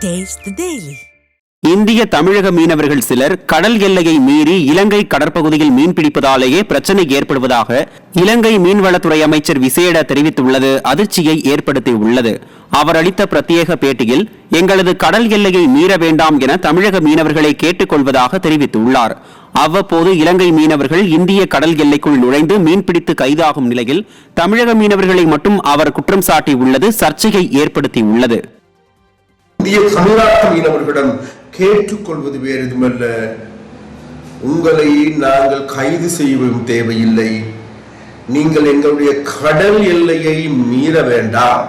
Taste the Daily. இந்திய தமிழக மீனவர்கள் சிலர் கடல் எல்லையை மீறி இலங்கை கடற்பகுதியில் மீன்பிடிப்பதாலேயே பிரச்சனை ஏற்படுவதாக இலங்கை மீன்வளத்துறை அமைச்சர் விசேட தெரிவித்துள்ளது அதிர்ச்சியை ஏற்படுத்தியுள்ளது. அவர் அளித்த பிரத்யேக பேட்டியில், எங்களது கடல் எல்லையை மீற வேண்டாம் என தமிழக மீனவர்களை கேட்டுக் கொள்வதாக தெரிவித்துள்ளார். அவ்வப்போது இலங்கை மீனவர்கள் இந்திய கடல் எல்லைக்குள் நுழைந்து மீன்பிடித்து கைதாகும் நிலையில் தமிழக மீனவர்களை மட்டும் அவர் குற்றம் சாட்டியுள்ளது சர்ச்சையை ஏற்படுத்தியுள்ளது. இந்திய தமிழ்நாட்டு மீனவர்களிடம் கேட்டுக்கொள்வது வேறு எதுமல்ல, உங்களை நாங்கள் கைது செய்யவும் தேவையில்லை, நீங்கள் எங்களுடைய கடல் எல்லையை மீற வேண்டாம்,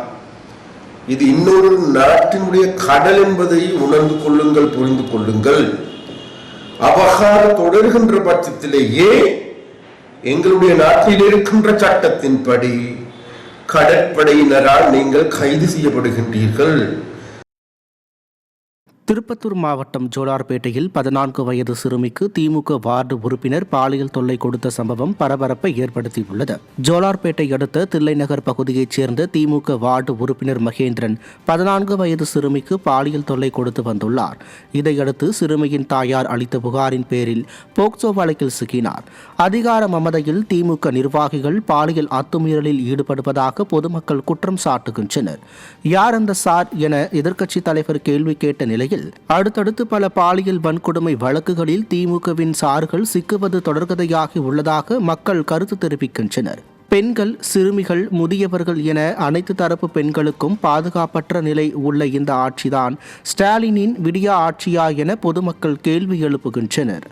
இது இன்னொரு நாட்டினுடைய கடல் என்பதை உணர்ந்து கொள்ளுங்கள், புரிந்து கொள்ளுங்கள். அபகாரம் தொடர்கின்ற பட்சத்திலேயே எங்களுடைய நாட்டில் இருக்கின்ற சட்டத்தின்படி கடற்படையினரால் நீங்கள் கைது செய்யப்படுகின்றீர்கள். திருப்பத்தூர் மாவட்டம் ஜோலார்பேட்டையில் 14 வயது சிறுமிக்கு திமுக வார்டு உறுப்பினர் பாலியல் தொல்லை கொடுத்த சம்பவம் பரபரப்பை ஏற்படுத்தியுள்ளது. ஜோலார்பேட்டை அடுத்த தில்லைநகர் பகுதியைச் சேர்ந்த திமுக வார்டு உறுப்பினர் மகேந்திரன் 14 வயது சிறுமிக்கு பாலியல் தொல்லை கொடுத்து வந்துள்ளார். இதையடுத்து சிறுமியின் தாயார் அளித்த புகாரின் பேரில் போக்சோ வழக்கில் சிக்கினார். அதிகார மமதையில் திமுக நிர்வாகிகள் பாலியல் அத்துமீறலில் ஈடுபடுவதாக பொதுமக்கள் குற்றம் சாட்டுகின்றனர். யார் அந்த சார் என எதிர்க்கட்சித் தலைவர் கேள்வி கேட்ட நிலையில் அடுத்தடுத்து பல பாலியல் வன்கொடுமை வழக்குகளில் திமுகவின் சார்கள் சிக்குவது தொடர்கதையாகி உள்ளதாக மக்கள் கருத்து தெரிவிக்கின்றனர். பெண்கள், சிறுமிகள், முதியவர்கள் என அனைத்து தரப்பு பெண்களுக்கும் பாதுகாப்பற்ற நிலை உள்ள இந்த ஆட்சிதான் ஸ்டாலினின் விடியா ஆட்சியா என பொதுமக்கள் கேள்வி எழுப்புகின்றனர்.